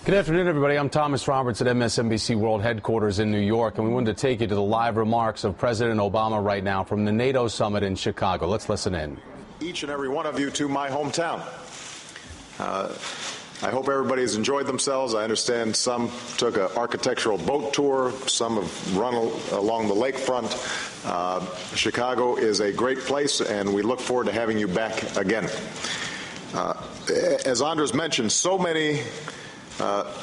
Good afternoon, everybody. I'm Thomas Roberts at MSNBC World Headquarters in New York, and we wanted to take you to the live remarks of President Obama right now from the NATO summit in Chicago. Let's listen in. Each and every one of you to my hometown. I hope everybody has enjoyed themselves. I understand some took an architectural boat tour. Some have run along the lakefront. Chicago is a great place, and we look forward to having you back again. As Andres mentioned, so many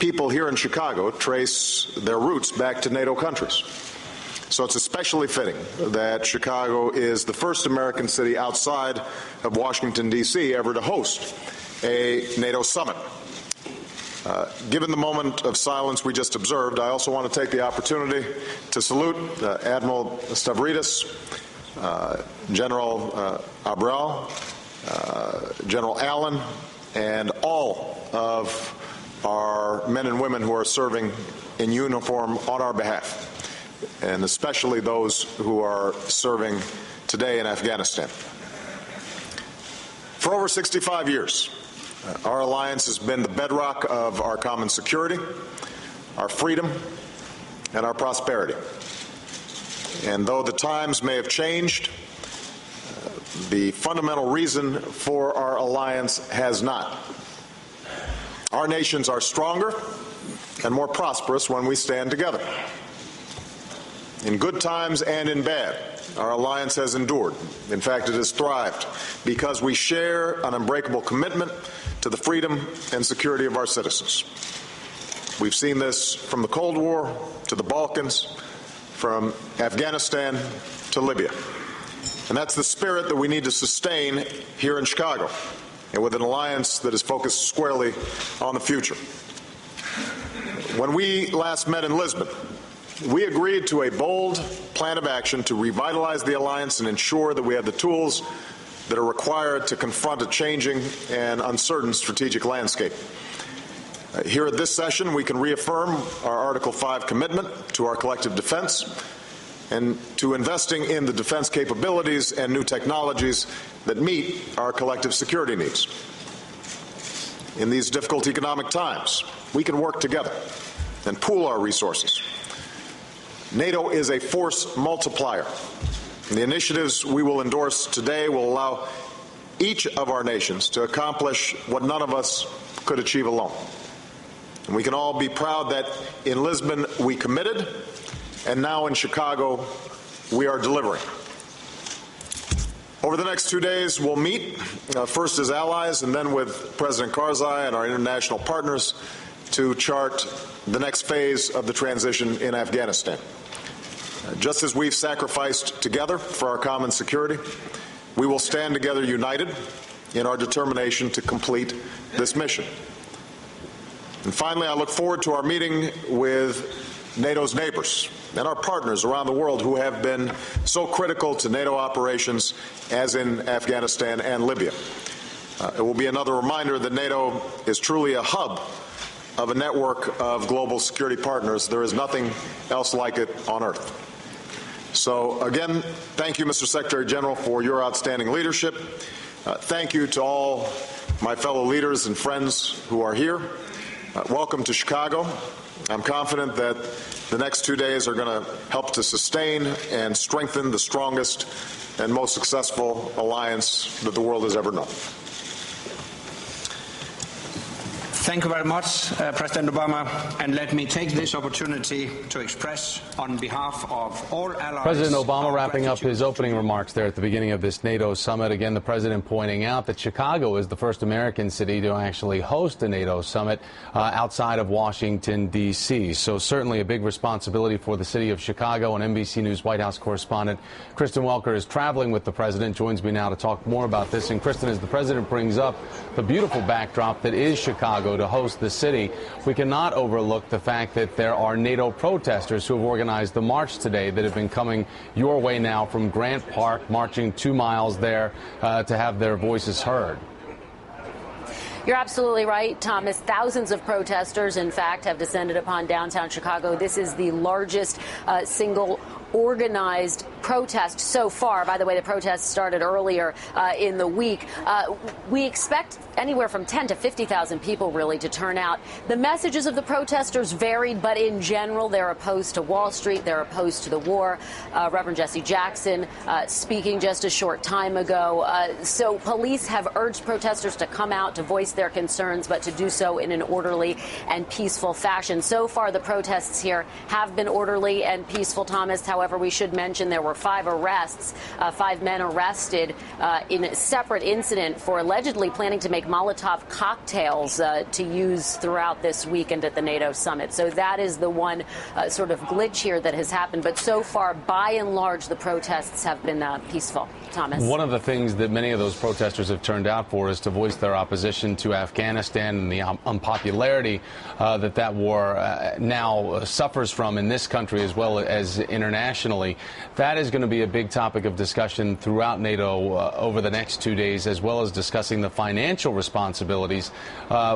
people here in Chicago trace their roots back to NATO countries. So it's especially fitting that Chicago is the first American city outside of Washington, D.C. ever to host a NATO summit. Given the moment of silence we just observed, I also want to take the opportunity to salute Admiral Stavridis, General Abreu, General Allen, and all of our men and women who are serving in uniform on our behalf, and especially those who are serving today in Afghanistan. For over 65 years, our alliance has been the bedrock of our common security, our freedom, and our prosperity. And though the times may have changed, the fundamental reason for our alliance has not. Our nations are stronger and more prosperous when we stand together. In good times and in bad, our alliance has endured. In fact, it has thrived because we share an unbreakable commitment to the freedom and security of our citizens. We've seen this from the Cold War to the Balkans, from Afghanistan to Libya. And that's the spirit that we need to sustain here in Chicago, and with an alliance that is focused squarely on the future. When we last met in Lisbon, we agreed to a bold plan of action to revitalize the alliance and ensure that we have the tools that are required to confront a changing and uncertain strategic landscape. Here at this session, we can reaffirm our Article 5 commitment to our collective defense and to investing in the defense capabilities and new technologies that meet our collective security needs. In these difficult economic times, we can work together and pool our resources. NATO is a force multiplier. The initiatives we will endorse today will allow each of our nations to accomplish what none of us could achieve alone. And we can all be proud that in Lisbon we committed, and now in Chicago we are delivering. Over the next 2 days, we'll meet, first as allies and then with President Karzai and our international partners to chart the next phase of the transition in Afghanistan. Just as we've sacrificed together for our common security, we will stand together united in our determination to complete this mission. And finally, I look forward to our meeting with NATO's neighbors and our partners around the world who have been so critical to NATO operations as in Afghanistan and Libya. It will be another reminder that NATO is truly a hub of a network of global security partners. There is nothing else like it on earth. So again, thank you, Mr. Secretary General, for your outstanding leadership. Thank you to all my fellow leaders and friends who are here. Welcome to Chicago. I'm confident that the next 2 days are going to help to sustain and strengthen the strongest and most successful alliance that the world has ever known. Thank you very much, President Obama, and let me take this opportunity to express on behalf of all allies. President Obama wrapping up his opening remarks there at the beginning of this NATO summit. Again, the president pointing out that Chicago is the first American city to actually host a NATO summit outside of Washington, D.C. So certainly a big responsibility for the city of Chicago. And NBC News White House correspondent Kristen Welker is traveling with the president, joins me now to talk more about this. And Kristen, as the president brings up the beautiful backdrop that is Chicago to host the city, we cannot overlook the fact that there are NATO protesters who have organized the march today that have been coming your way now from Grant Park, marching 2 miles there to have their voices heard. You're absolutely right, Thomas. Thousands of protesters, in fact, have descended upon downtown Chicago. This is the largest single organized protest so far. By the way, the protests started earlier in the week. We expect anywhere from 10 to 50,000 people really to turn out. The messages of the protesters varied, but in general, they're opposed to Wall Street. They're opposed to the war. Reverend Jesse Jackson speaking just a short time ago. So police have urged protesters to come out to voice their concerns, but to do so in an orderly and peaceful fashion. So far, the protests here have been orderly and peaceful, Thomas. However, we should mention there were 5 arrests, 5 men arrested in a separate incident for allegedly planning to make Molotov cocktails to use throughout this weekend at the NATO summit. So that is the one sort of glitch here that has happened. But so far, by and large, the protests have been peaceful. Thomas. One of the things that many of those protesters have turned out for is to voice their opposition to Afghanistan and the unpopularity that war now suffers from in this country as well as internationally. That is going to be a big topic of discussion throughout NATO over the next 2 days, as well as discussing the financial responsibilities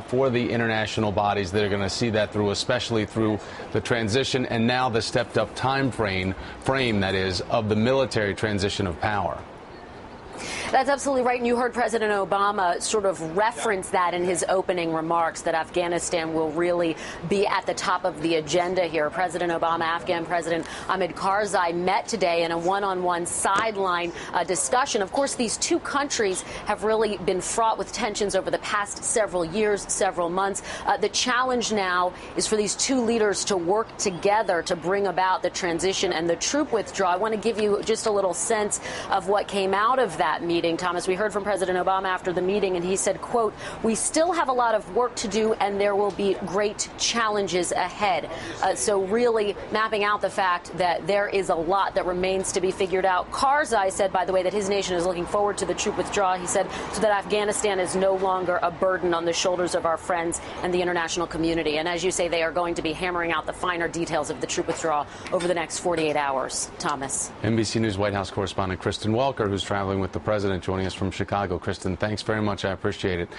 for the international bodies that are going to see that through, especially through the transition and now the stepped up time frame that is, of the military transition of power. That's absolutely right. And you heard President Obama sort of reference that in his opening remarks, that Afghanistan will really be at the top of the agenda here. President Obama, Afghan President Hamid Karzai met today in a one-on-one sideline discussion. Of course, these two countries have really been fraught with tensions over the past several years, several months. The challenge now is for these two leaders to work together to bring about the transition and the troop withdrawal. I want to give you just a little sense of what came out of that meeting, Thomas. We heard from President Obama after the meeting, and he said, quote, "We still have a lot of work to do, and there will be great challenges ahead." So really mapping out the fact that there is a lot that remains to be figured out. Karzai said, by the way, that his nation is looking forward to the troop withdrawal. He said, so that Afghanistan is no longer a burden on the shoulders of our friends and the international community. And as you say, they are going to be hammering out the finer details of the troop withdrawal over the next 48 hours. Thomas. NBC News White House correspondent Kristen Welker, who's traveling with the president, joining us from Chicago. Kristen, thanks very much. I appreciate it.